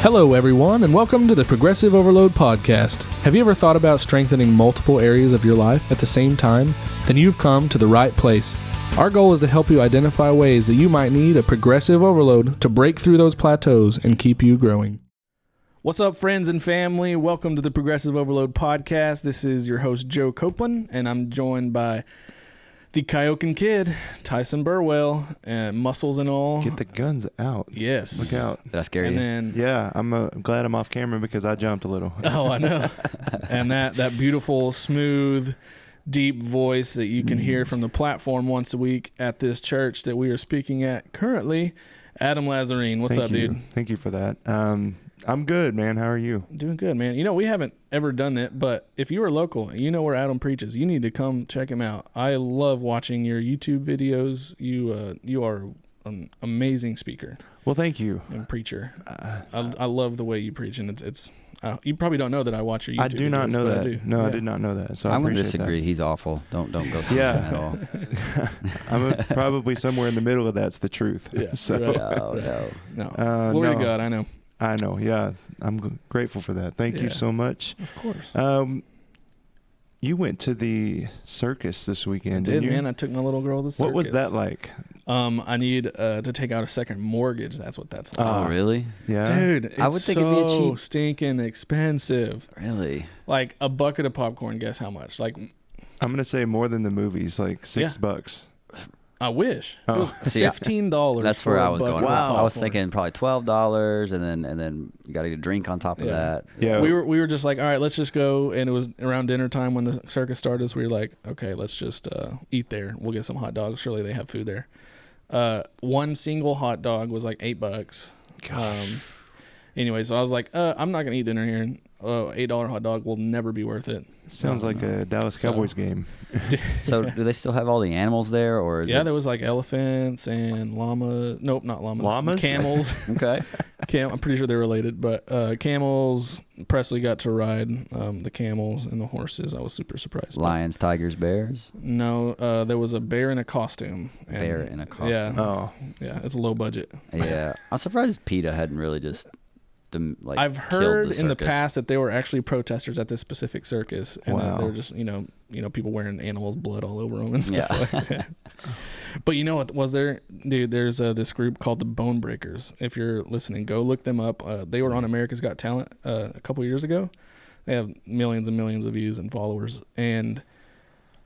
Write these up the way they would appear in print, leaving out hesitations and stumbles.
Hello, everyone, and welcome to the Progressive Overload Podcast. Have you ever thought about strengthening multiple areas of your life at the same time? Then you've come to the right place. Our goal is to help you identify ways that you might need a progressive overload to break through those plateaus and keep you growing. What's up, friends and family? Welcome to the Progressive Overload Podcast. This is your host, Joe Copeland, and I'm joined by the Kyokan Kid, Tyson Burwell, and muscles and all. Get the guns out. Yes. Look out. Did I scare you? Then, Yeah, I'm glad I'm off camera because I jumped a little. Oh, I know. And that beautiful, smooth, deep voice that you can hear from the platform once a week at this church that we are speaking at currently, Adam Lazarine. What's up, dude? Thank you for that. I'm good, man. How are you? Doing good, man. You know, we haven't ever done it, but if you are local, you know where Adam preaches, you need to come check him out. I love watching your YouTube videos. You are an amazing speaker. Well, thank you. And preacher. I love the way you preach, and it's you probably don't know that I watch your YouTube videos. I do not know that. I do. No, yeah. I did not know that. So I'm going going to to disagree. He's awful. Don't go through him at all. I'm probably somewhere in the middle of that's the truth. Yeah. So, Right. No. Glory to God, I know. I know. Yeah. I'm grateful for that. Thank you so much. Of course. You went to the circus this weekend, did, didn't you? man. I took my little girl to the circus. What was that like? I need to take out a second mortgage. That's what that's like. Oh, really? Yeah. Dude, it's I would think it'd be a cheap. Stinking expensive. Really? Like a bucket of popcorn, guess how much? Like, I'm going to say more than the movies, like $6. I wish. Oh. It was $15. That's for where I a was bucket going. of Wow. I was popcorn. thinking probably $12, and then you got to get a drink on top of that. Yeah. We were just like, all right, let's just go. And it was around dinner time when the circus started. So we were like, okay, let's just eat there. We'll get some hot dogs. Surely they have food there. One single hot dog was like $8. Gosh. Anyway, so I was like, I'm not gonna eat dinner here. $8 hot dog will never be worth it. Sounds like a Dallas Cowboys game. So do they still have all the animals there, or? Yeah, there was like elephants and llamas. Nope, not llamas. Llamas? Camels. Okay. I'm pretty sure they're related, but camels. Presley got to ride the camels and the horses. I was super surprised. Lions, tigers, bears. No, there was a bear in a costume. Bear in a costume. Yeah. Oh. Yeah, it's a low budget. Yeah. I'm surprised PETA hadn't really just. I've heard in the past that they were actually protesters at this specific circus, and Wow. they were just you know people wearing animals' blood all over them and stuff like that. But you know what was there, dude? There's this group called the Bone Breakers. If you're listening, go look them up. They were on America's Got Talent a couple years ago. They have millions and millions of views and followers, and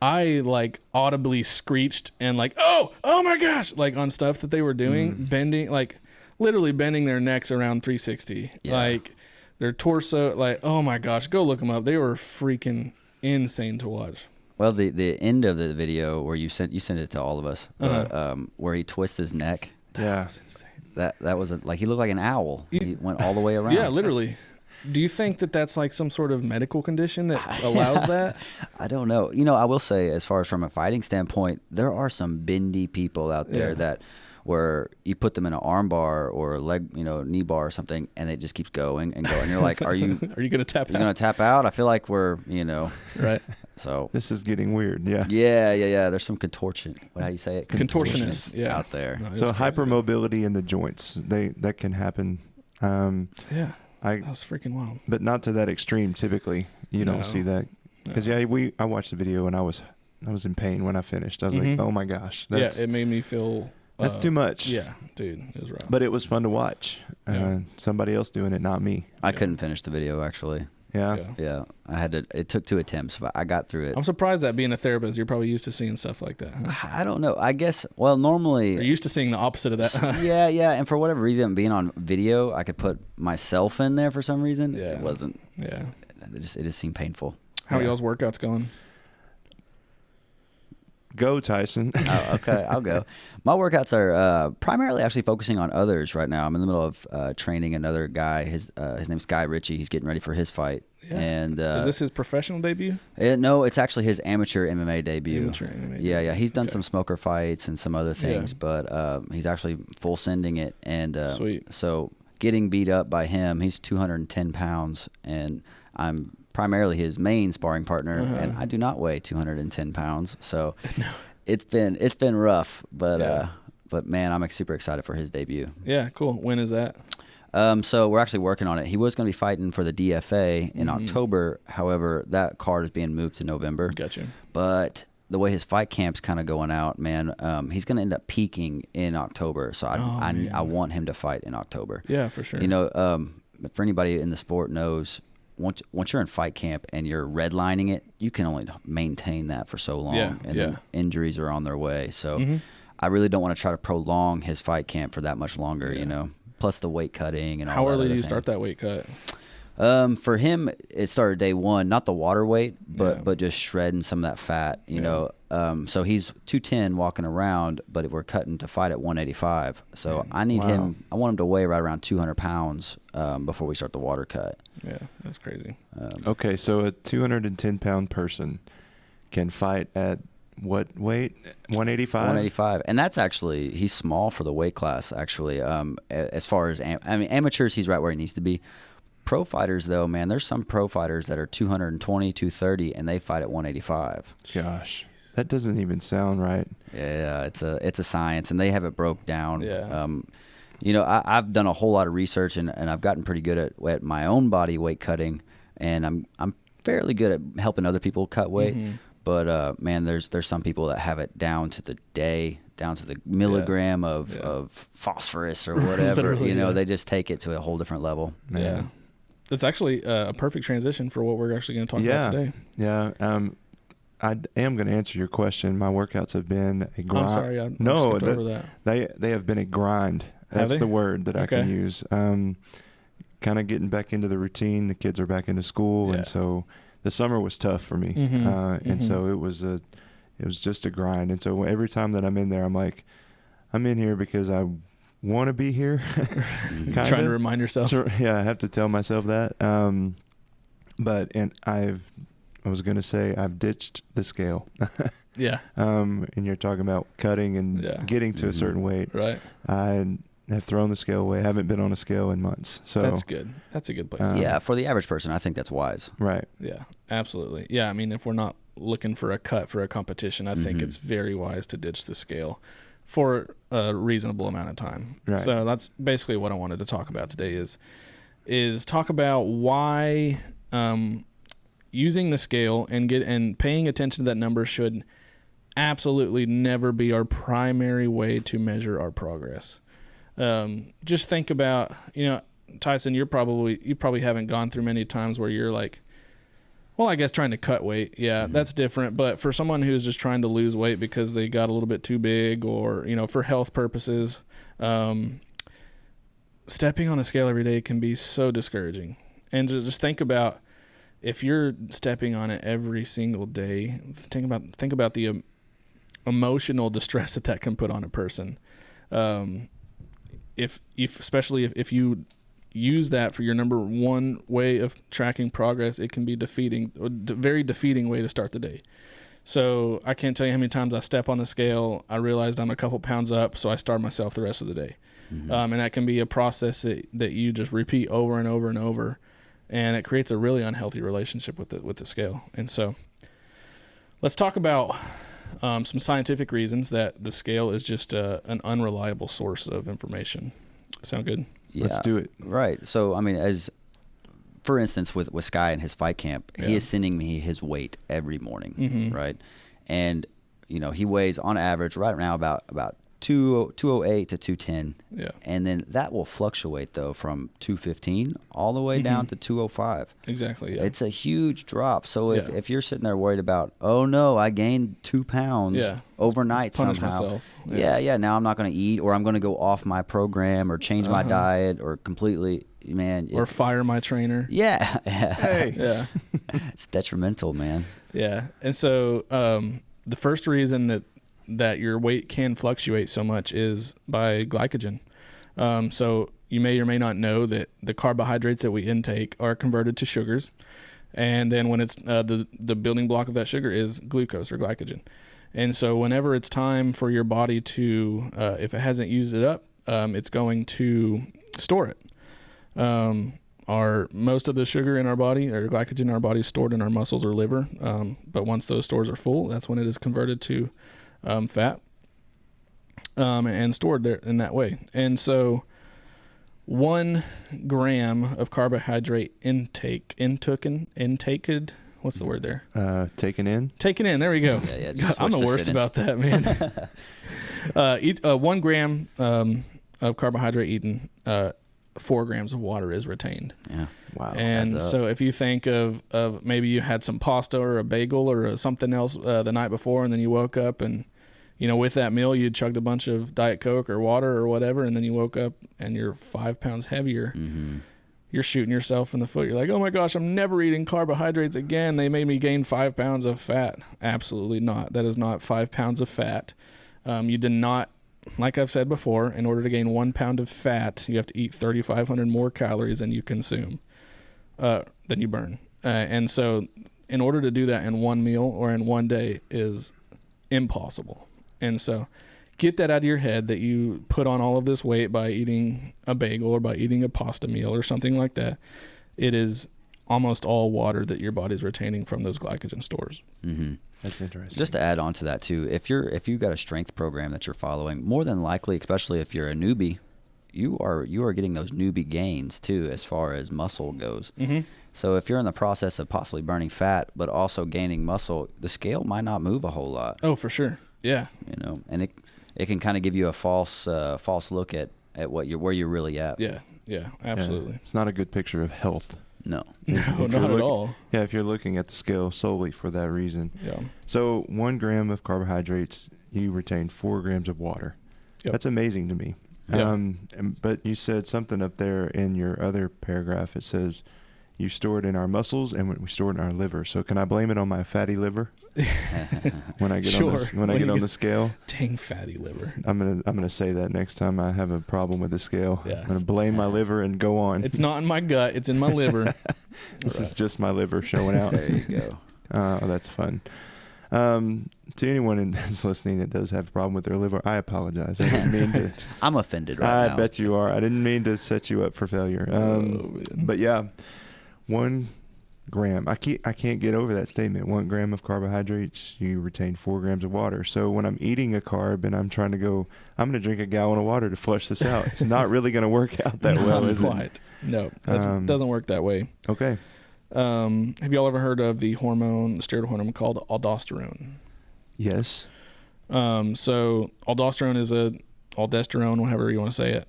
I like audibly screeched and like oh my gosh, like on stuff that they were doing, bending literally bending their necks around 360, like their torso, like, oh my gosh, go look them up. They were freaking insane to watch. Well, the end of the video where you sent it to all of us, where he twists his neck. Yeah. That was insane. That was like he looked like an owl. He went all the way around. Yeah, literally. Do you think that that's like some sort of medical condition that allows that? I don't know. You know, I will say, as far as from a fighting standpoint, there are some bendy people out there that where you put them in an arm bar or a leg, knee bar or something, and it just keeps going and going. And you're like, are you going to tap out? Are you going to tap out? I feel like we're, Right. So this is getting weird. Yeah. Yeah. There's some contortion. How do you say it? Contortionists out there. No, so crazy. Hypermobility in the joints, that can happen. That was freaking wild. But not to that extreme. Typically, you don't see that. Because I watched the video and I was in pain when I finished. I was like, oh my gosh. It made me feel. That's too much. Yeah, dude, it was rough. But it was fun to watch. Somebody else doing it, not me. I couldn't finish the video actually. Yeah. I had to. It took 2 attempts, but I got through it. I'm surprised that being a therapist, you're probably used to seeing stuff like that. Huh? I don't know. I guess. Well, normally you're used to seeing the opposite of that. Yeah. And for whatever reason, being on video, I could put myself in there for some reason. Yeah. It wasn't. Yeah. It just seemed painful. How are y'all's workouts going? Go, Tyson. Oh, okay, I'll go. My workouts are primarily actually focusing on others right now. I'm in the middle of training another guy. His name's Guy Ritchie. He's getting ready for his fight. Yeah. And is this his professional debut? No, it's actually his amateur MMA debut. Amateur MMA. Yeah. He's done some smoker fights and some other things, but he's actually full sending it. And sweet. So getting beat up by him, he's 210 pounds, and I'm primarily his main sparring partner, and I do not weigh 210 pounds. So It's been rough, but man, I'm super excited for his debut. Yeah, cool. When is that? So we're actually working on it. He was going to be fighting for the DFA in October. However, that card is being moved to November. Gotcha. But the way his fight camp's kind of going out, man, he's going to end up peaking in October. So I want him to fight in October. Yeah, for sure. You know, for anybody in the sport knows, once you're in fight camp and you're redlining it, you can only maintain that for so long. And then injuries are on their way. So I really don't want to try to prolong his fight camp for that much longer, you know. Plus the weight cutting and all that. How early do you start that weight cut? For him, it started day one, not the water weight, but just shredding some of that fat, you know. So he's 210 walking around, but we're cutting to fight at 185. So I need him. I want him to weigh right around 200 pounds before we start the water cut. Yeah, that's crazy. Okay, so a 210-pound person can fight at what weight? 185? 185. And that's actually, he's small for the weight class, actually. As far as, amateurs, he's right where he needs to be. Pro fighters, though, man, there's some pro fighters that are 220, 230, and they fight at 185. Gosh, that doesn't even sound right. Yeah, it's a science, and they have it broke down. Yeah. You know, I've done a whole lot of research, and I've gotten pretty good at my own body weight cutting, and I'm fairly good at helping other people cut weight. But man, there's some people that have it down to the day, down to the milligram of phosphorus or whatever. You know, they just take it to a whole different level. Yeah. It's actually a perfect transition for what we're actually going to talk about today. Yeah. I am going to answer your question. My workouts have been a grind. I'm sorry. I skipped over that. They have been a grind. That's the word that I can use. Kind of getting back into the routine. The kids are back into school, and so the summer was tough for me. And so it was just a grind. And so every time that I'm in there, I'm like, I'm in here because I want to be here. Trying to remind yourself. Yeah, I have to tell myself that. I was going to say I've ditched the scale. And you're talking about cutting and getting to a certain weight. Right. I have thrown the scale away. I haven't been on a scale in months. So that's good. That's a good place. Yeah, for the average person, I think that's wise. Right. Yeah, absolutely. Yeah, I mean, if we're not looking for a cut for a competition, I think it's very wise to ditch the scale for a reasonable amount of time. Right. So that's basically what I wanted to talk about today is talk about why using the scale and paying attention to that number should absolutely never be our primary way to measure our progress. Just think about, Tyson, you probably haven't gone through many times where you're like, well, I guess trying to cut weight. Yeah, that's different. But for someone who's just trying to lose weight because they got a little bit too big or, for health purposes, stepping on a scale every day can be so discouraging. And just think about if you're stepping on it every single day, think about the emotional distress that can put on a person. Especially if you use that for your number one way of tracking progress, it can be very defeating way to start the day. So I can't tell you how many times I step on the scale, I realized I'm a couple pounds up, so I starve myself the rest of the day. And that can be a process that you just repeat over and over and over, and it creates a really unhealthy relationship with the scale. And so let's talk about some scientific reasons that the scale is just an unreliable source of information. Sound good? Yeah, let's do it. Right. So, I mean, as for instance, with Sky and his fight camp, he is sending me his weight every morning, right? And, he weighs on average right now about 208 to 210. Yeah. And then that will fluctuate, though, from 215 all the way down to 205. Exactly, yeah. It's a huge drop. So if you're sitting there worried about, oh, no, I gained 2 pounds overnight punish somehow. Myself. Yeah, now I'm not going to eat, or I'm going to go off my program or change my diet or completely, man. Or fire my trainer. Yeah. Hey. Yeah. It's detrimental, man. Yeah. And so the first reason that your weight can fluctuate so much is by glycogen. So you may or may not know that the carbohydrates that we intake are converted to sugars. And then when it's the building block of that sugar is glucose or glycogen. And so whenever it's time for your body to, if it hasn't used it up, it's going to store it. Most of the sugar in our body, or glycogen in our body, is stored in our muscles or liver. But once those stores are full, that's when it is converted to fat, and stored there in that way. And so 1 gram of carbohydrate intaked, what's the word there? Taken in. There we go. Yeah, God, I'm the worst about that, man. 1 gram of carbohydrate eaten, 4 grams of water is retained. Yeah. Wow. And so if you think of maybe you had some pasta or a bagel or something else the night before, and then you woke up and, with that meal, you chugged a bunch of Diet Coke or water or whatever, and then you woke up and you're 5 pounds heavier. Mm-hmm. You're shooting yourself in the foot. You're like, oh my gosh, I'm never eating carbohydrates again. They made me gain 5 pounds of fat. Absolutely not. That is not 5 pounds of fat. You did not, like I've said before, in order to gain 1 pound of fat, you have to eat 3,500 more calories than you consume, than you burn. And so in order to do that in one meal or in one day is impossible. And so get that out of your head that you put on all of this weight by eating a bagel or by eating a pasta meal or something like that. It is almost all water that your body's retaining from those glycogen stores. Mm-hmm. That's interesting. Just to add on to that too, if you've got a strength program that you're following, more than likely, especially if you're a newbie, you are getting those newbie gains too as far as muscle goes. Mm-hmm. So if you're in the process of possibly burning fat but also gaining muscle, the scale might not move a whole lot. Oh, for sure. Yeah. And it can kind of give you a false look at where you're really at. Yeah, absolutely. Yeah, it's not a good picture of health. No. No, not at all. Yeah, if you're looking at the scale solely for that reason. Yeah. So 1 gram of carbohydrates, you retain 4 grams of water. Yep. That's amazing to me. Yep. But you said something up there in your other paragraph. It says you store it in our muscles and we store it in our liver. So can I blame it on my fatty liver when I get on the scale? Dang fatty liver. I'm gonna say that next time I have a problem with the scale. Yeah. I'm gonna blame my liver and go on. It's not in my gut. It's in my liver. This is just my liver showing out. There you go. Oh, that's fun. To anyone that's listening that does have a problem with their liver, I apologize. I didn't mean to. I'm offended right now. I bet you are. I didn't mean to set you up for failure. But yeah, 1 gram. I can't get over that statement. 1 gram of carbohydrates, you retain 4 grams of water. So when I'm eating a carb and I'm trying to go, I'm going to drink a gallon of water to flush this out. It's not really going to work out that well, is it? No, that doesn't work that way. Okay. Have y'all ever heard of the steroid hormone called aldosterone? Yes. So aldosterone, whatever you want to say it,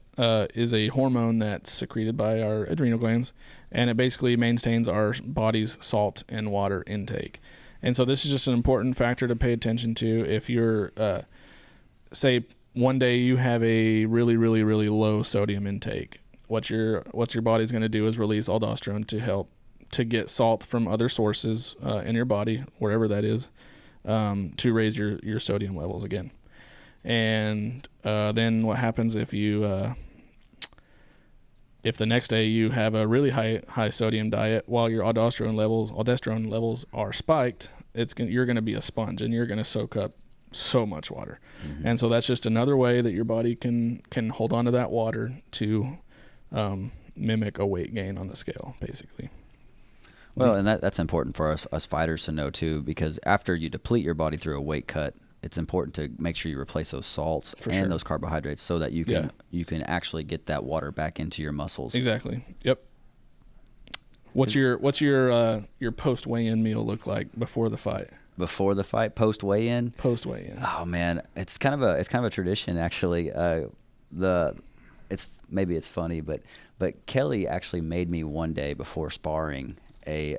is a hormone that's secreted by our adrenal glands, and it basically maintains our body's salt and water intake. And so this is just an important factor to pay attention to. If you're, say, one day you have a really, really, really low sodium intake, what your body's going to do is release aldosterone to help to get salt from other sources in your body, wherever that is, to raise your sodium levels again. And then what happens if you if the next day you have a really high sodium diet while your aldosterone levels are spiked, you're going to be a sponge and you're going to soak up so much water. Mm-hmm. And so that's just another way that your body can hold on to that water to mimic a weight gain on the scale, basically. Well, and that's important for us fighters to know too, because after you deplete your body through a weight cut, it's important to make sure you replace those salts those carbohydrates so that you can actually get that water back into your muscles. Exactly. Yep. What's your post weigh-in meal look like before the fight? Before the fight, post weigh-in. Post weigh-in. Oh man, it's kind of a tradition actually. It's funny, but Kelly actually made me one day before sparring I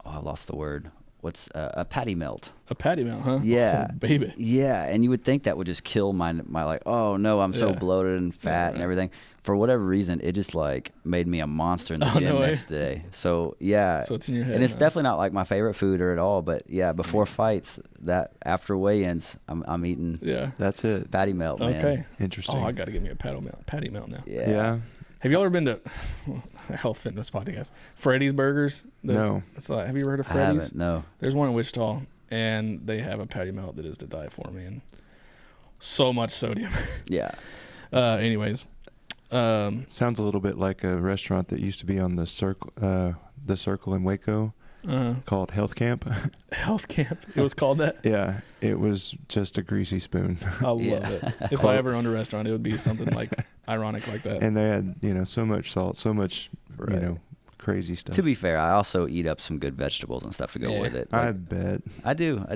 lost the word. What's a patty melt? A patty melt, huh? Yeah, oh, baby. Yeah, and you would think that would just kill my like, oh no, I'm so bloated and fat and everything. For whatever reason, it just like made me a monster in the gym next day. So yeah, so it's in your head, and it's definitely not like my favorite food or at all. But yeah, before fights, that after weigh-ins, I'm eating. Yeah, that's it. Patty melt, man. Okay, interesting. Oh, I got to get me a patty melt now. Yeah. Have you all ever been to Health Fitness Podcast? Freddy's Burgers? No. Have you ever heard of Freddy's? I haven't, no. There's one in Wichita, and they have a patty melt that is to die for, man. So much sodium. Yeah. Anyways. Sounds a little bit like a restaurant that used to be on the Circle in Waco. called Health Camp. Health Camp. It was called that? Yeah. It was just a greasy spoon. I love it. If I ever owned a restaurant, it would be something like ironic like that. And they had, so much salt, so much, crazy stuff. To be fair, I also eat up some good vegetables and stuff to go with it. I bet. I do.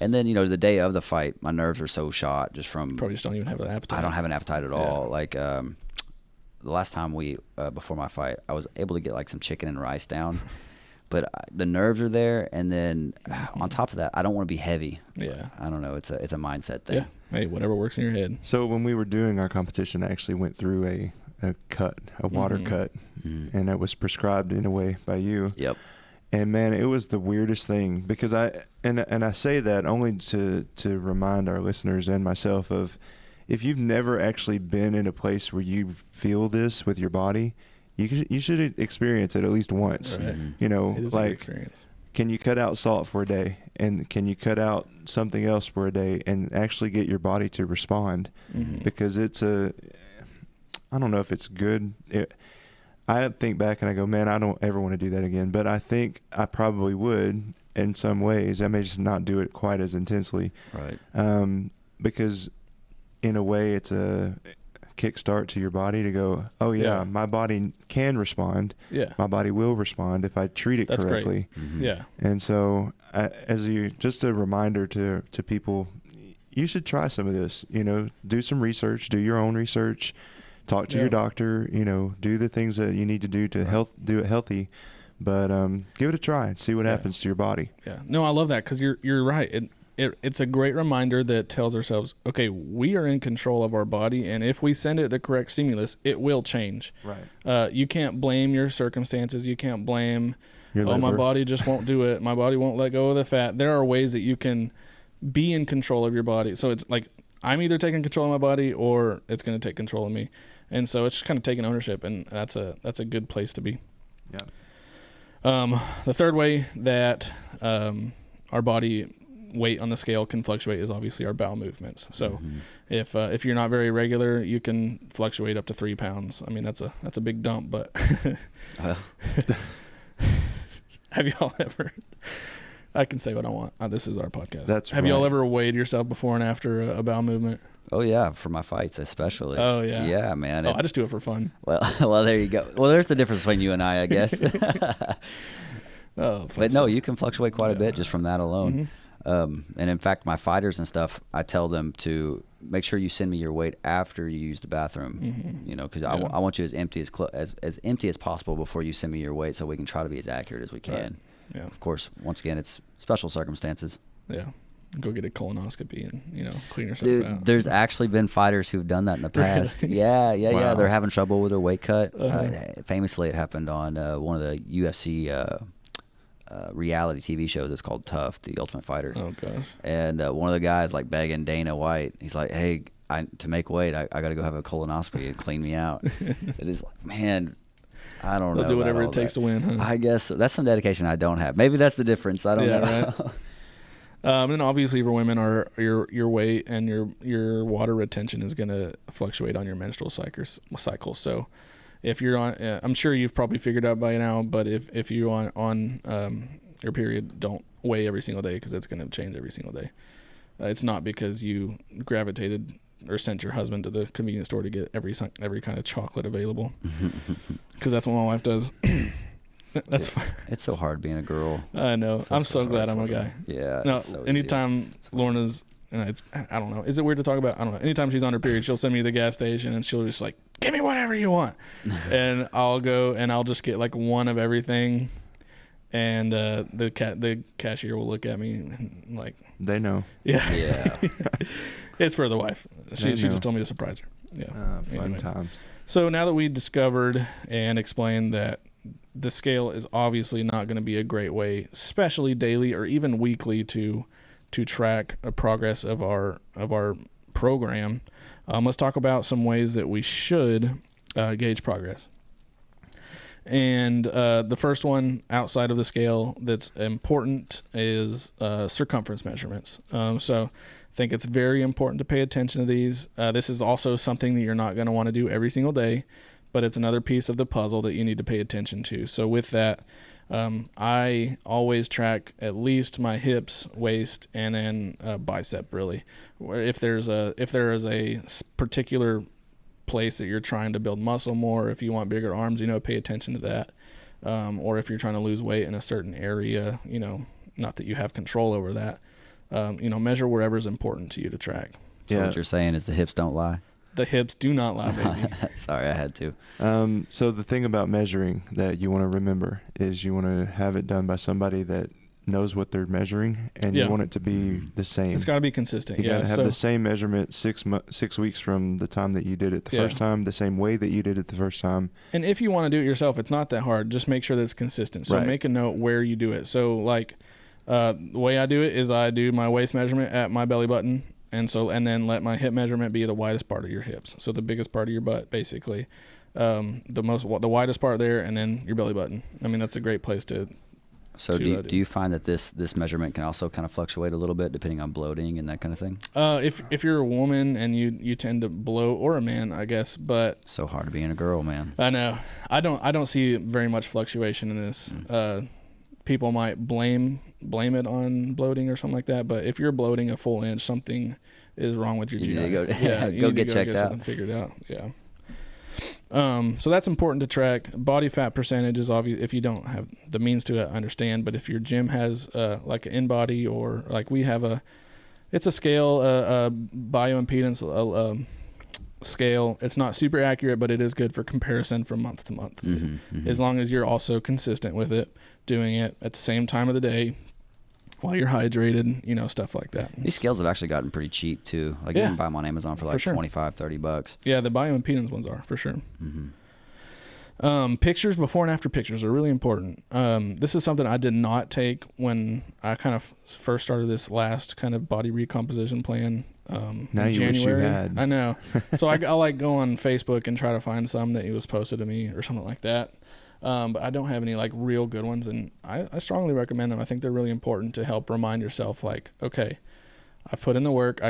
And then, the day of the fight, my nerves are so shot just from... You probably just don't even have an appetite. I don't have an appetite at all. Like, the last time before my fight, I was able to get like some chicken and rice down. But the nerves are there, and then on top of that, I don't want to be heavy. Yeah, I don't know. It's a mindset thing. Yeah, hey, whatever works in your head. So when we were doing our competition, I actually went through a water cut, and it was prescribed in a way by you. Yep. And man, it was the weirdest thing because I say that only to remind our listeners and myself of, if you've never actually been in a place where you feel this with your body, you should experience it at least once. Right. It is a good experience. Can you cut out salt for a day, and can you cut out something else for a day and actually get your body to respond? Because I don't know if it's good. I think back and I go, man, I don't ever want to do that again. But I think I probably would in some ways. I may just not do it quite as intensely. Right. Because in a way it's a kickstart to your body to go, oh yeah, my body can respond. Yeah. My body will respond if I treat it correctly. Great. Yeah. And so just a reminder to people, you should try some of this, do some research, do your own research, talk to your doctor, do the things that you need to do to do it healthy, but give it a try and see what happens to your body. Yeah. No, I love that because you're right. It's a great reminder that tells ourselves, okay, we are in control of our body, and if we send it the correct stimulus, it will change. Right. You can't blame your circumstances. You can't blame, your liver. My body just won't do it. My body won't let go of the fat. There are ways that you can be in control of your body. So it's like I'm either taking control of my body or it's going to take control of me. And so it's just kind of taking ownership, and that's a good place to be. Yeah. The third way that our body weight on the scale can fluctuate is obviously our bowel movements. So if you're not very regular, you can fluctuate up to 3 pounds. I mean, that's a big dump, but have y'all ever, I can say what I want. This is our podcast. Have y'all ever weighed yourself before and after a bowel movement? Oh yeah, for my fights especially. Oh yeah. Yeah, man. I just do it for fun. Well, there you go. Well, there's the difference between you and I guess. But no, you can fluctuate quite a bit just from that alone. And in fact, my fighters and stuff, I tell them to make sure you send me your weight after you use the bathroom. Because I want you as empty as empty as possible before you send me your weight, so we can try to be as accurate as we can. Right. Yeah. Of course, once again, it's special circumstances. Yeah. Go get a colonoscopy and clean yourself out. There's actually been fighters who've done that in the past. Really? Yeah. They're having trouble with their weight cut. Famously, it happened on one of the UFC reality TV shows. It's called Tough, The Ultimate Fighter. Oh gosh. And one of the guys like begging Dana White. He's like, "Hey, to make weight, I got to go have a colonoscopy and clean me out." It is like, man, I don't know. They'll do whatever it takes to win. Huh? I guess that's some dedication I don't have. Maybe that's the difference. I don't know. Right. And obviously for women, your weight and your water retention is going to fluctuate on your menstrual cycle. So if you're on, I'm sure you've probably figured out by now, but if you're on your period, don't weigh every single day because it's going to change every single day. It's not because you gravitated or sent your husband to the convenience store to get every kind of chocolate available, because that's what my wife does. That's fine. It's so hard being a girl. I know. I'm so glad I'm a guy. Yeah. No, anytime Lorna's, I don't know. Is it weird to talk about? I don't know. Anytime she's on her period, she'll send me to the gas station and she'll just like, give me whatever you want. And I'll go and I'll just get like one of everything. And the cashier will look at me and like, they know. Yeah. It's for the wife. She just told me to surprise her. Yeah. Fun time. So now that we discovered and explained that the scale is obviously not going to be a great way, especially daily or even weekly, to track a progress of our program, let's talk about some ways that we should gauge progress. And the first one outside of the scale that's important is circumference measurements. So I think it's very important to pay attention to these. This is also something that you're not going to want to do every single day, but it's another piece of the puzzle that you need to pay attention to. So with that, I always track at least my hips, waist, and then bicep. Really, if there is a particular place that you're trying to build muscle more, if you want bigger arms, pay attention to that. Or if you're trying to lose weight in a certain area, not that you have control over that, measure wherever's important to you to track. So what you're saying is the hips don't lie? The hips do not lie, baby. Sorry, I had to. So the thing about measuring that you want to remember is you want to have it done by somebody that knows what they're measuring, and you want it to be the same. It's got to be consistent. You got to have the same measurement 6 weeks from the time that you did it the first time, the same way that you did it the first time. And if you want to do it yourself, it's not that hard. Just make sure that it's consistent. So make a note where you do it. So like the way I do it is I do my waist measurement at my belly button, and then let my hip measurement be the widest part of your hips. So the biggest part of your butt, basically, the widest part there, and then your belly button. I mean, that's a great place to. So do you find that this measurement can also kind of fluctuate a little bit depending on bloating and that kind of thing? If you're a woman and you tend to bloat, or a man, I guess, but so hard to being a girl, man. I know. I don't see very much fluctuation in this. People might blame it on bloating or something like that, but if you're bloating a full inch, something is wrong with your GI. Go get checked out. Something figured out. Yeah. So that's important to track. Body fat percentage is obvious if you don't have the means to understand, but if your gym has like an in-body, or like we have it's a scale, bioimpedance scale. It's not super accurate, but it is good for comparison from month to month. As long as you're also consistent with it, doing it at the same time of the day, while you're hydrated, stuff like that. These scales have actually gotten pretty cheap too. Like you can buy them on Amazon for like $25-$30. Yeah, the bioimpedance ones are for sure. Pictures, before and after pictures, are really important. This is something I did not take when I kind of first started this last kind of body recomposition plan. Now you wish you had. I know. So I like go on Facebook and try to find some that it was posted to me or something like that. But I don't have any like real good ones, and I strongly recommend them. I think they're really important to help remind yourself, like, okay, I've put in the work.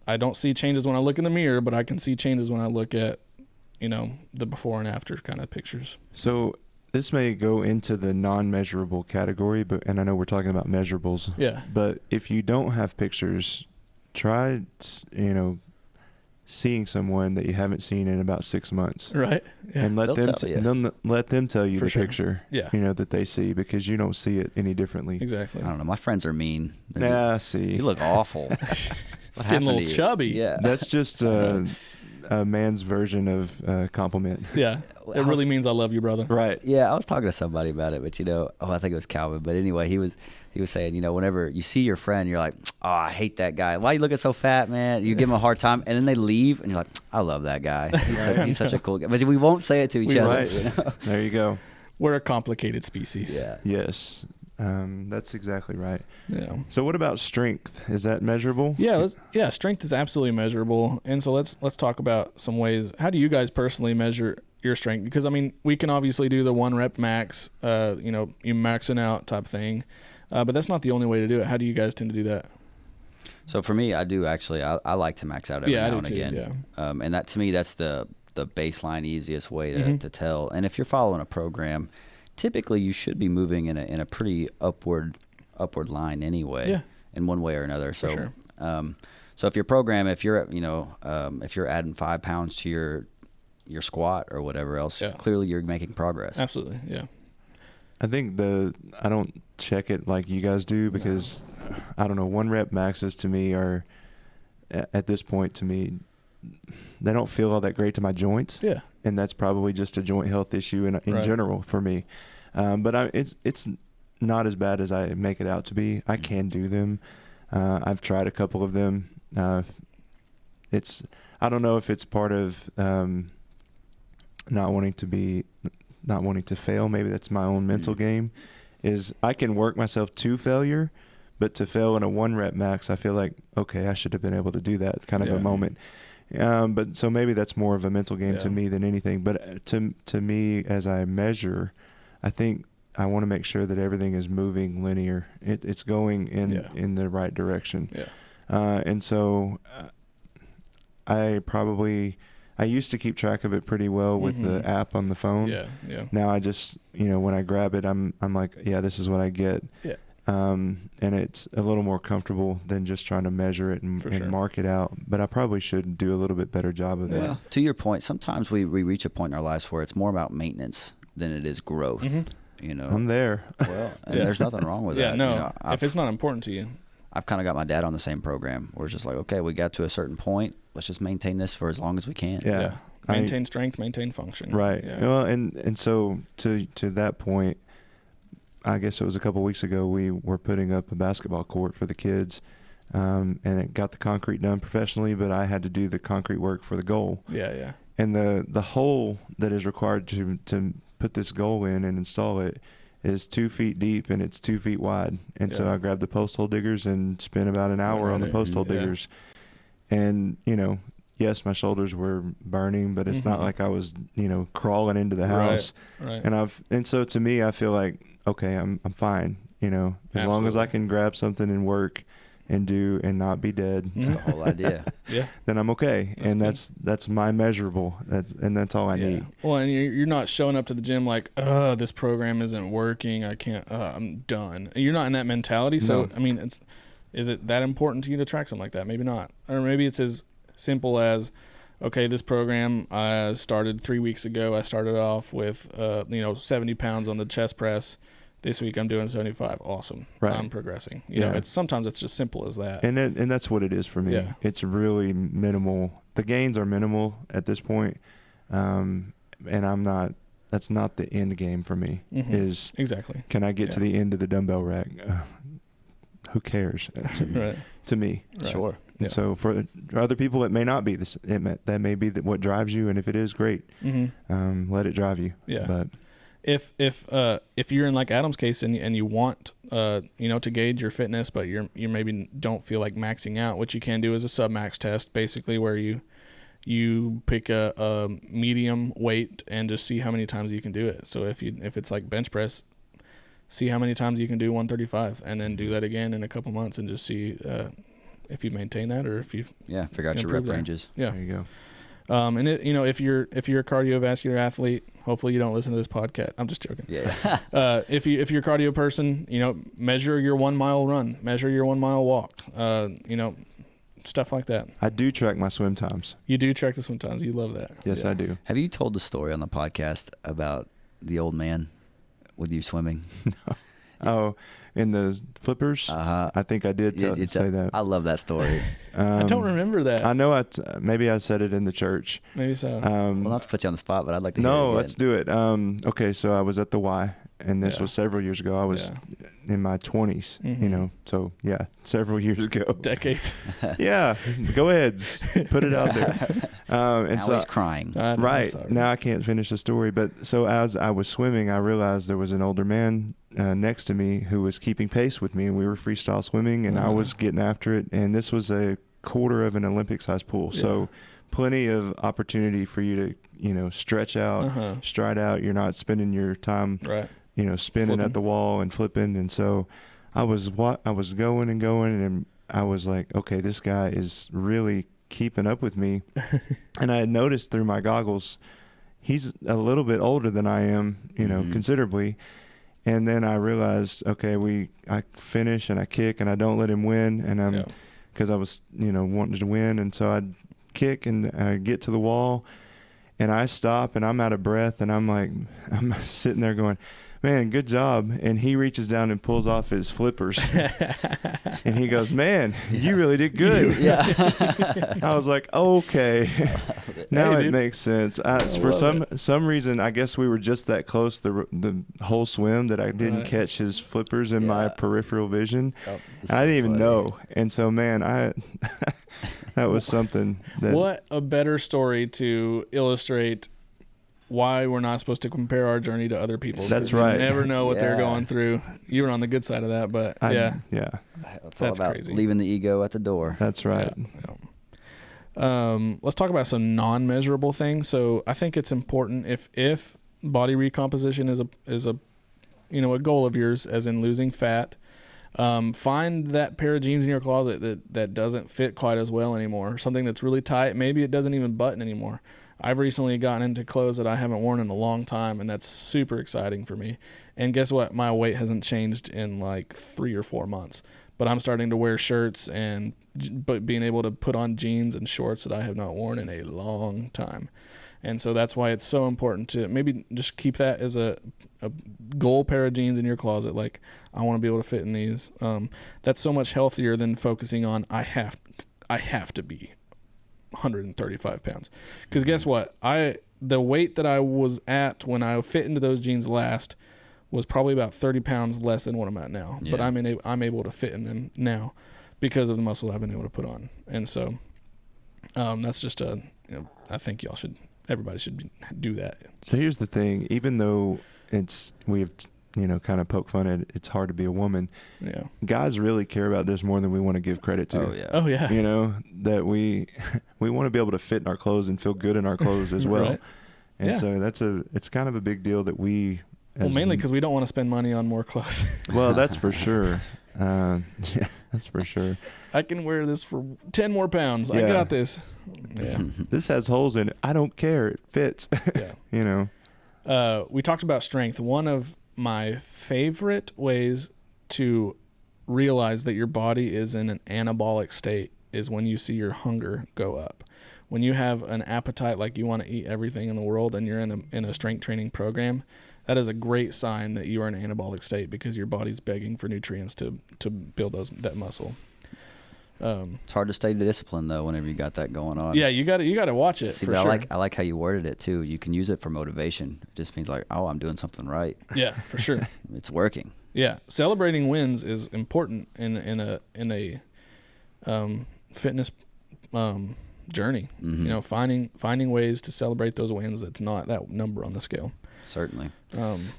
I don't see changes when I look in the mirror, but I can see changes when I look at, the before and after kind of pictures. So this may go into the non-measurable category, and I know we're talking about measurables. Yeah. But if you don't have pictures, try, seeing someone that you haven't seen in about 6 months, right? Yeah. And let them tell you the picture, that they see, because you don't see it any differently. Exactly. I don't know. My friends are mean. See, you look awful. Getting a little chubby. Yeah, that's just a man's version of compliment. Yeah, it really means I love you, brother. Right. Yeah, I was talking to somebody about it, but I think it was Calvin. But anyway, he was saying, whenever you see your friend, you're like, oh, I hate that guy. Why are you looking so fat, man? You give him a hard time, and then they leave, and you're like, I love that guy. He's such a cool guy. But we won't say it to each other. Right. There you go. We're a complicated species. Yeah. Yes. That's exactly right. Yeah. So what about strength? Is that measurable? Yeah. Strength is absolutely measurable. And so let's talk about some ways. How do you guys personally measure your strength? Because I mean, we can obviously do the 1 rep max, you maxing out type thing. But that's not the only way to do it. How do you guys tend to do that? So for me, I do actually. I like to max out every now and again. Yeah. And that, to me, that's the baseline easiest way to tell. And if you're following a program, typically you should be moving in a pretty upward line anyway. Yeah. In one way or another. So, for sure. So if your program, if you're adding 5 pounds to your squat or whatever else, clearly you're making progress. Absolutely. Yeah. I think I don't check it like you guys do, because I don't know, 1 rep maxes to me are, at this point to me, they don't feel all that great to my joints. Yeah. And that's probably just a joint health issue in general for me. But it's not as bad as I make it out to be. I can do them. I've tried a couple of them. I don't know if it's part of not wanting to fail. Maybe that's my own mental game. Is I can work myself to failure, but to fail in a 1 rep max, I feel like, okay, I should have been able to do that kind of a moment. But so maybe that's more of a mental game to me than anything. But to me, as I measure, I think I want to make sure that everything is moving linear. It's going in the right direction. Yeah. And so I I used to keep track of it pretty well with the app on the phone. Yeah. Now I just, when I grab it, I'm like, yeah, this is what I get. Yeah. And it's a little more comfortable than just trying to measure it and mark it out. But I probably should do a little bit better job of that. Well, to your point, sometimes we reach a point in our lives where it's more about maintenance than it is growth. I'm there. Well, and there's nothing wrong with that. Yeah, no. If it's not important to you. I've kind of got my dad on the same program where it's just like, okay, we got to a certain point. Let's just maintain this for as long as we can. Yeah. Maintain strength, maintain function. Right. Yeah. Well, and so to that point, I guess it was a couple of weeks ago, we were putting up a basketball court for the kids, and it got the concrete done professionally, but I had to do the concrete work for the goal. Yeah. And the hole that is required to put this goal in and install it is 2 feet deep and it's 2 feet wide. And so I grabbed the post hole diggers and spent about an hour on the post hole diggers. And, yes, my shoulders were burning, but it's not like I was, crawling into the house. Right. And so to me, I feel like, okay, I'm fine, as long as I can grab something and work and do and not be dead. That's the whole idea. Then I'm okay. That's my measurable. That's all I need. Well, and you're not showing up to the gym like, this program isn't working. I can't, I'm done. You're not in that mentality. So, No. I mean, is it that important to you to track something like that? Maybe not. Or maybe it's as simple as, okay, this program I started 3 weeks ago. I started off with, 70 pounds on the chest press. This week I'm doing 75. Awesome. Right. I'm progressing. You know, sometimes it's just simple as that. And that's what it is for me. Yeah. It's really minimal. The gains are minimal at this point. And that's not the end game for me. Is exactly. Can I get to the end of the dumbbell rack? Who cares? To me. Right. Sure. And so for other people, it may not be this. That may be what drives you, and if it is, great. Let it drive you. Yeah. But if you're in like Adam's case and you want to gauge your fitness, but you maybe don't feel like maxing out, what you can do is a submax test, basically where you pick a medium weight and just see how many times you can do it. So if it's like bench press, see how many times you can do 135, and then do that again in a couple months and just see if you maintain that or if you figure out your rep ranges. There you go. And if you're a cardiovascular athlete, hopefully you don't listen to this podcast. I'm just joking. Yeah. If you're a cardio person, measure your 1 mile run, measure your 1 mile walk, stuff like that. I do track my swim times. You do track the swim times. You love that. Yes, I do. Have you told the story on the podcast about the old man with you swimming? No. Oh, in the flippers? I think I did say that. I love that story. I don't remember that. I know maybe I said it in the church. Maybe so. Well, not to put you on the spot, but I'd like to hear it again. Let's do it. Okay, so I was at the Y, and this was several years ago. I was in my 20s, so several years ago. Decades. Yeah, go ahead. Put it out there. And now he's crying. Right. Now I can't finish the story. But so as I was swimming, I realized there was an older man next to me who was keeping pace with me, and we were freestyle swimming, and I was getting after it. And this was a quarter of an Olympic-sized pool. Yeah. So plenty of opportunity for you to, stretch out, stride out. You're not spending your time, spinning flipping at the wall and flipping. And so I was going and going, and I was like, okay, this guy is really keeping up with me. And I had noticed through my goggles, he's a little bit older than I am, considerably. And then I realized, okay, I finish and I kick and I don't let him win, and because I was, wanting to win, and so I'd kick and I get to the wall, and I stop and I'm out of breath, and I'm sitting there going, man, good job. And he reaches down and pulls off his flippers, and he goes, man, you really did good. I was like, okay, now it makes sense. For some reason, I guess we were just that close the whole swim that I didn't catch his flippers in my peripheral vision. I didn't even know. And so, man, that was something. What a better story to illustrate why we're not supposed to compare our journey to other people's. That's right. You never know what they're going through. You were on the good side of that, but It's all about crazy. Leaving the ego at the door. That's right. Let's talk about some non-measurable things. So I think it's important if body recomposition is a goal of yours, as in losing fat, Find that pair of jeans in your closet that doesn't fit quite as well anymore. Something that's really tight. Maybe it doesn't even button anymore. I've recently gotten into clothes that I haven't worn in a long time, and that's super exciting for me. And guess what? My weight hasn't changed in like 3 or 4 months. But I'm starting to wear shirts but being able to put on jeans and shorts that I have not worn in a long time. And so that's why it's so important to maybe just keep that as a goal pair of jeans in your closet. Like, I want to be able to fit in these. That's so much healthier than focusing on I have to be 135 pounds. Because guess what? The weight that I was at when I fit into those jeans last was probably about 30 pounds less than what I'm at now. Yeah. But I'm able to fit in them now because of the muscle I've been able to put on. And so that's just I think everybody should do that. So here's the thing. Even though we've kind of poke fun at it's hard to be a woman. Yeah. Guys really care about this more than we want to give credit to. Oh yeah. Oh yeah. That we want to be able to fit in our clothes and feel good in our clothes as well. Right. And so it's kind of a big deal that we. Well, mainly because we don't want to spend money on more clothes. Well, that's for sure. Yeah, that's for sure. I can wear this for 10 more pounds. Yeah. I got this. Yeah. This has holes in it. I don't care. It fits. Yeah. We talked about strength. One of my favorite ways to realize that your body is in an anabolic state is when you see your hunger go up. When you have an appetite like you want to eat everything in the world and you're in a strength training program, that is a great sign that you are in an anabolic state because your body's begging for nutrients to build that muscle. It's hard to stay disciplined though whenever you got that going on. Yeah, you got to watch it. See, for sure. I like how you worded it too. You can use it for motivation. It just means like, oh, I'm doing something right. Yeah, for sure. It's working. Yeah, celebrating wins is important in a fitness journey. Mm-hmm. Finding ways to celebrate those wins. That's not that number on the scale. Certainly.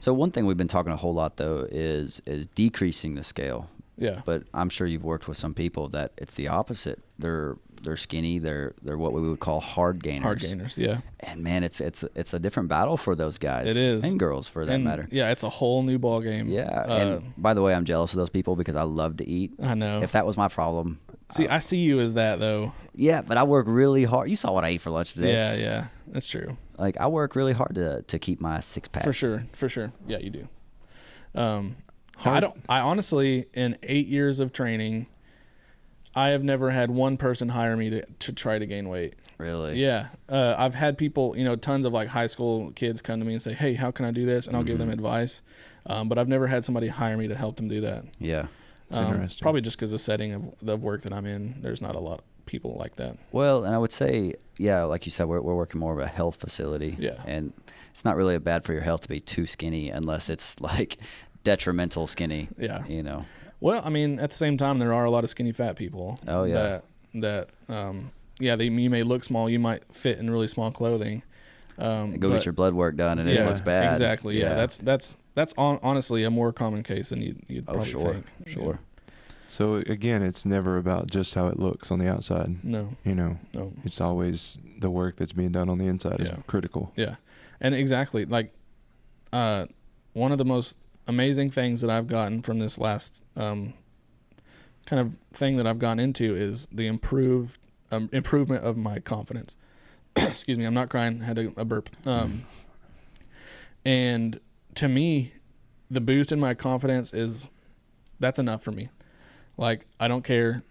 So one thing we've been talking a whole lot though is decreasing the scale. Yeah. But I'm sure you've worked with some people that it's the opposite. They're skinny. They're what we would call hard gainers. Hard gainers, yeah. And man, it's a different battle for those guys. It is. And girls for that matter. Yeah, it's a whole new ball game. Yeah. And by the way, I'm jealous of those people because I love to eat. I know. If that was my problem. See, I see you as that though. Yeah, but I work really hard. You saw what I ate for lunch today. Yeah, that's true. Like I work really hard to keep my six pack. For sure. Yeah, you do. I honestly, in 8 years of training, I have never had one person hire me to try to gain weight. Really? Yeah. I've had people, tons of like high school kids come to me and say, hey, how can I do this? And I'll give them advice. But I've never had somebody hire me to help them do that. Yeah. It's interesting. Probably just because the setting of the work that I'm in, there's not a lot of people like that. Well, and I would say, yeah, like you said, we're working more of a health facility. Yeah. And it's not really bad for your health to be too skinny unless it's like detrimental skinny. Yeah. Well, I mean, at the same time, there are a lot of skinny fat people. Oh yeah. You may look small. You might fit in really small clothing. Go get your blood work done, and it looks bad. Exactly. Yeah. That's honestly a more common case than you'd probably think. Sure. So again, it's never about just how it looks on the outside. No. No. It's always the work that's being done on the inside is critical. Yeah. And exactly, like one of the most amazing things that I've gotten from this last kind of thing that I've gotten into is the improvement of my confidence. Excuse me, I'm not crying. I had a burp. And to me, the boost in my confidence that's enough for me. Like, I don't care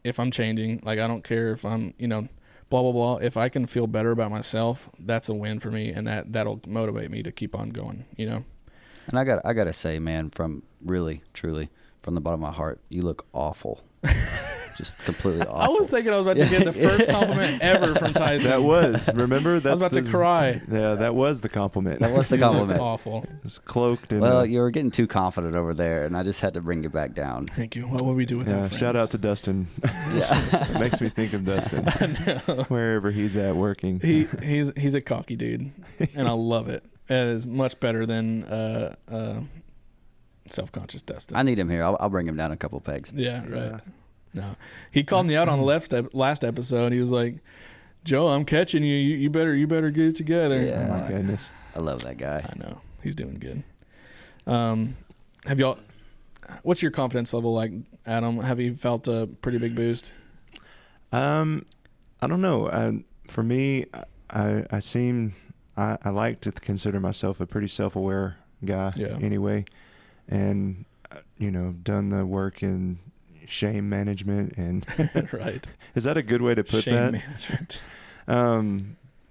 if I'm changing. Like, I don't care if I'm, blah, blah, blah. If I can feel better about myself, that's a win for me. And that'll motivate me to keep on going, And I gotta say, man, from really, truly, from the bottom of my heart, you look awful. Just completely awful. I was thinking I was about to get the first compliment ever from Tyson. That was, remember? I was about to cry. Yeah, that was the compliment. That was the compliment. Awful. It's cloaked in. Well, you were getting too confident over there, and I just had to bring you back down. Thank you. What would we do with that? Shout out to Dustin. Yeah. It makes me think of Dustin. Wherever he's at working. He's a cocky dude, and I love it. It is much better than self-conscious Dustin. I need him here. I'll bring him down a couple pegs. Yeah, right. No, he called me out on the last episode. He was like, "Joe, I'm catching you. You better get it together." Yeah. Oh my goodness, I love that guy. I know he's doing good. Have y'all? what's your confidence level like, Adam? Have you felt a pretty big boost? I don't know. For me, I like to consider myself a pretty self-aware guy anyway. And, done the work in shame management and right. Is that a good way to put shame that? management.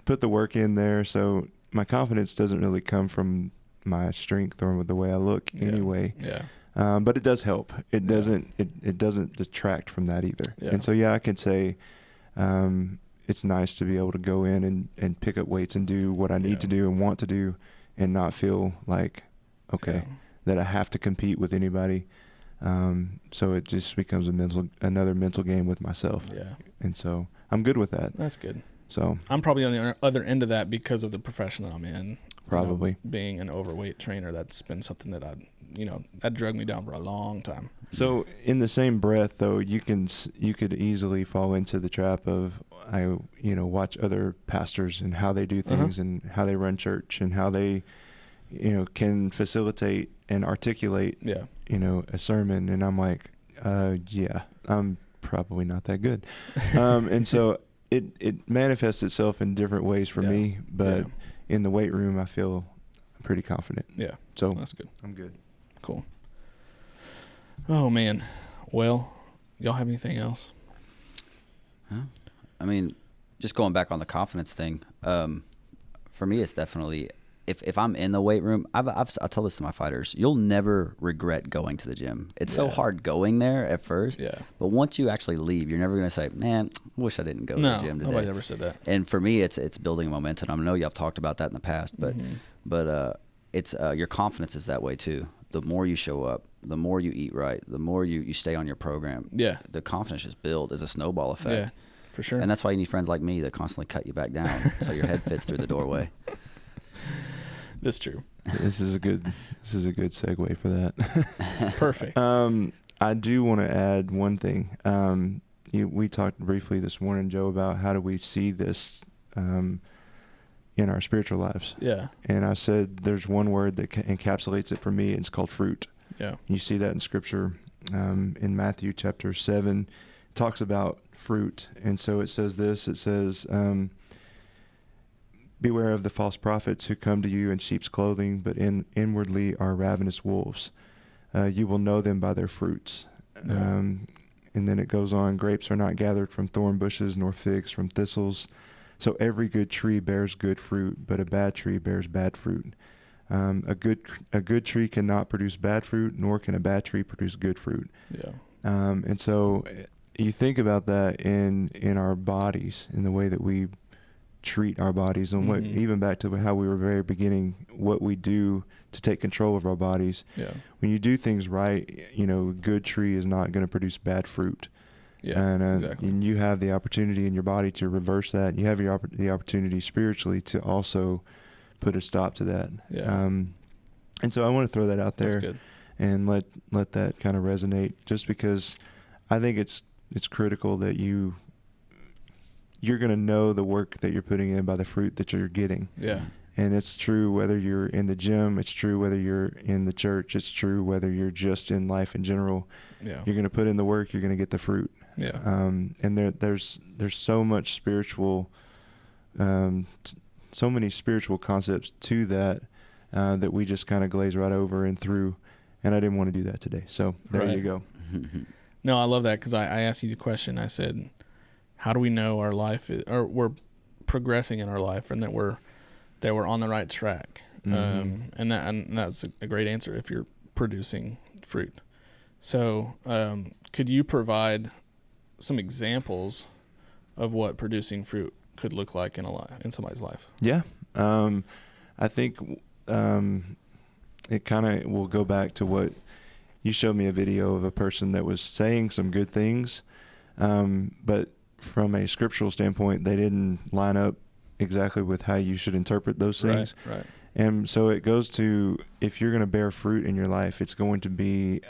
Put the work in there. So my confidence doesn't really come from my strength or the way I look anyway. Yeah. But it does help. It doesn't, it doesn't detract from that either. Yeah. And so, I can say, it's nice to be able to go in and pick up weights and do what I need to do and want to do and not feel like, that I have to compete with anybody. So it just becomes another mental game with myself. Yeah. And so I'm good with that. That's good. So I'm probably on the other end of that because of the profession that I'm in. Probably. Being an overweight trainer, that's been something that that dragged me down for a long time. So in the same breath, though, you could easily fall into the trap of watch other pastors and how they do things and how they run church and how they can facilitate and articulate a sermon, and I'm like, I'm probably not that good. And so it manifests itself in different ways for me, but in the weight room I feel pretty confident. Yeah. So that's good. I'm good. Cool. Oh man. Well, y'all have anything else? I mean, just going back on the confidence thing, for me it's definitely if I'm in the weight room, I tell this to my fighters, you'll never regret going to the gym. It's so hard going there at first, but once you actually leave, you're never going to say, man, I wish I didn't go to the gym today. Nobody ever said that. And for me, it's building momentum. I know y'all talked about that in the past, but it's your confidence is that way too. The more you show up, the more you eat right, the more you stay on your program. Yeah, the confidence just builds as a snowball effect. Yeah, for sure. And that's why you need friends like me that constantly cut you back down so your head fits through the doorway. That's true. This is a good segue for that. Perfect. I do want to add one thing. We talked briefly this morning, Joe, about how do we see this in our spiritual lives. Yeah. And I said there's one word that encapsulates it for me. It's called fruit. Yeah. You see that in Scripture. In Matthew chapter 7, it talks about fruit. And so it says this. It says, beware of the false prophets who come to you in sheep's clothing, but inwardly are ravenous wolves. You will know them by their fruits. Yeah. And then it goes on, grapes are not gathered from thorn bushes, nor figs from thistles. So every good tree bears good fruit, but a bad tree bears bad fruit. A good tree cannot produce bad fruit, nor can a bad tree produce good fruit. Yeah. And so you think about that in our bodies, in the way that we treat our bodies, and what even back to how we were very beginning, what we do to take control of our bodies. Yeah. When you do things right, a good tree is not going to produce bad fruit. Yeah, and, exactly. And you have the opportunity in your body to reverse that. You have the opportunity spiritually to also put a stop to that. Yeah. And so I want to throw that out there and let that kind of resonate, just because I think it's critical that you're going to know the work that you're putting in by the fruit that you're getting. Yeah. And it's true whether you're in the gym, it's true whether you're in the church, it's true whether you're just in life in general. Yeah. You're going to put in the work, you're going to get the fruit. Yeah. And there's so much spiritual, so many spiritual concepts to that, that we just kind of glaze right over and through. And I didn't want to do that today. So there you go. No, I love that, because I asked you the question. I said, how do we know our life or we're progressing in our life, and that we're on the right track? And that's a great answer if you're producing fruit. So could you provide some examples of what producing fruit could look like in somebody's life? Yeah. I think it kind of will go back to what you showed me, a video of a person that was saying some good things, but from a scriptural standpoint, they didn't line up exactly with how you should interpret those things. Right. And so it goes to, if you're going to bear fruit in your life, it's going to be,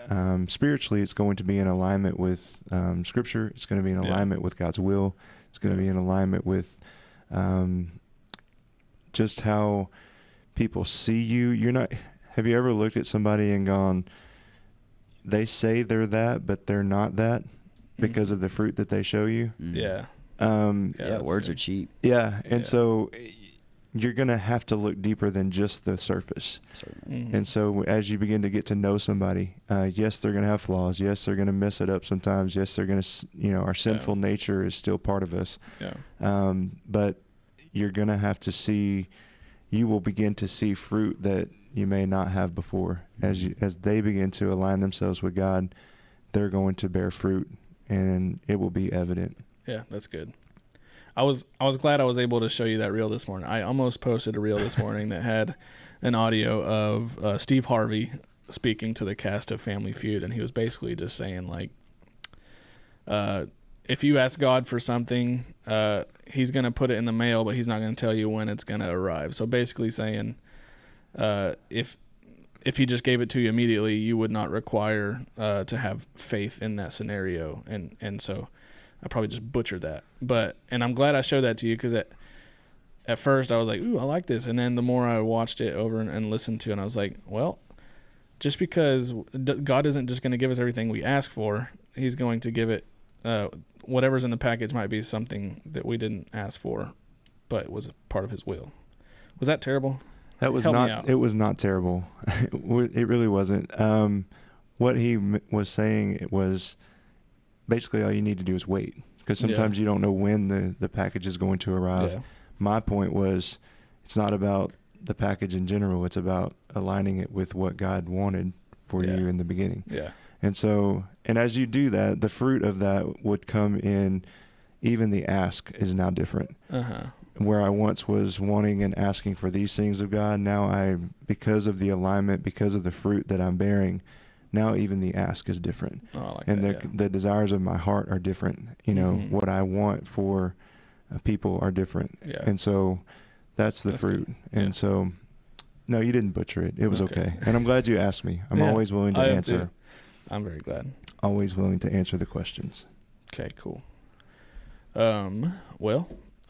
spiritually, it's going to be in alignment with Scripture. It's going to be in alignment with God's will. It's going to be in alignment with just how people see you. Have you ever looked at somebody and gone, they say they're that, but they're not that because of the fruit that they show you. Yeah. Words are cheap. Yeah. And so you're going to have to look deeper than just the surface. And so as you begin to get to know somebody, yes, they're going to have flaws. Yes, they're going to mess it up sometimes. Yes, they're going to, our sinful nature is still part of us. Yeah. But you're going to have to you will begin to see fruit that you may not have before. As they begin to align themselves with God, they're going to bear fruit, and it will be evident. Yeah, that's good. I was glad I was able to show you that reel this morning. I almost posted a reel this morning that had an audio of Steve Harvey speaking to the cast of Family Feud, and he was basically just saying, like, if you ask God for something, he's going to put it in the mail, but he's not going to tell you when it's going to arrive. So basically saying, if he just gave it to you immediately, you would not require to have faith in that scenario. And so I probably just butchered that. And I'm glad I showed that to you, because at first I was like, ooh, I like this. And then the more I watched it over and listened to it, I was like, well, just because God isn't just going to give us everything we ask for, he's going to give it, whatever's in the package might be something that we didn't ask for, but was part of his will. Was that terrible? That was not, it was not terrible. It really wasn't. What he was saying, it was basically all you need to do is wait, because sometimes you don't know when the package is going to arrive. Yeah. My point was, it's not about the package in general. It's about aligning it with what God wanted for you in the beginning. Yeah. And so, and as you do that, the fruit of that would come in. Even the ask is now different. Where I once was wanting and asking for these things of God, now because of the alignment, because of the fruit that I'm bearing, now even the ask is different. Oh, I like and that, the desires of my heart are different. What I want for people are different. Yeah. And so that's the fruit. Good. And so, no, you didn't butcher it. It was okay. And I'm glad you asked me. I'm always willing to answer. I'm very glad. Always willing to answer the questions. Okay, cool.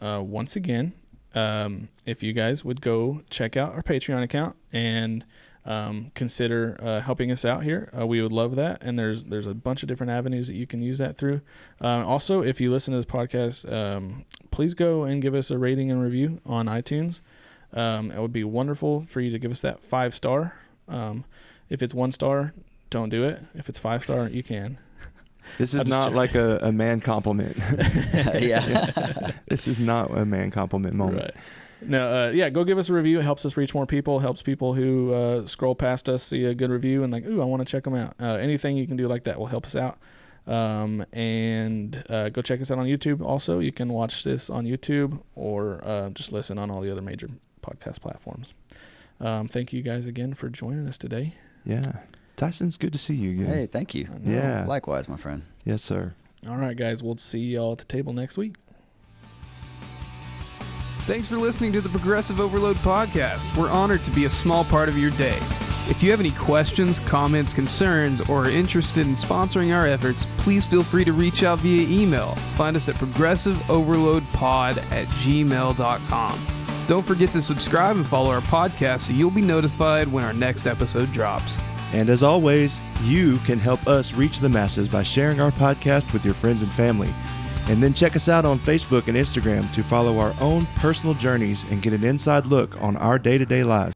Once again, if you guys would go check out our Patreon account and consider helping us out here, we would love that. And there's a bunch of different avenues that you can use that through. Also, if you listen to this podcast, please go and give us a rating and review on iTunes. It would be wonderful for you to give us that 5-star. If it's 1 star, don't do it. If it's 5-star, you can. This is not like a man compliment. Yeah. This is not a man compliment moment. Right. No, go give us a review. It helps us reach more people. Helps people who scroll past us see a good review and like, ooh, I want to check them out. Anything you can do like that will help us out. And go check us out on YouTube. Also, you can watch this on YouTube or just listen on all the other major podcast platforms. Thank you guys again for joining us today. Yeah. Tyson, it's good to see you again. Hey, thank you. Yeah. Likewise, my friend. Yes, sir. All right, guys. We'll see y'all at the table next week. Thanks for listening to the Progressive Overload Podcast. We're honored to be a small part of your day. If you have any questions, comments, concerns, or are interested in sponsoring our efforts, please feel free to reach out via email. Find us at progressiveoverloadpod@gmail.com. Don't forget to subscribe and follow our podcast so you'll be notified when our next episode drops. And as always, you can help us reach the masses by sharing our podcast with your friends and family. And then check us out on Facebook and Instagram to follow our own personal journeys and get an inside look on our day-to-day lives.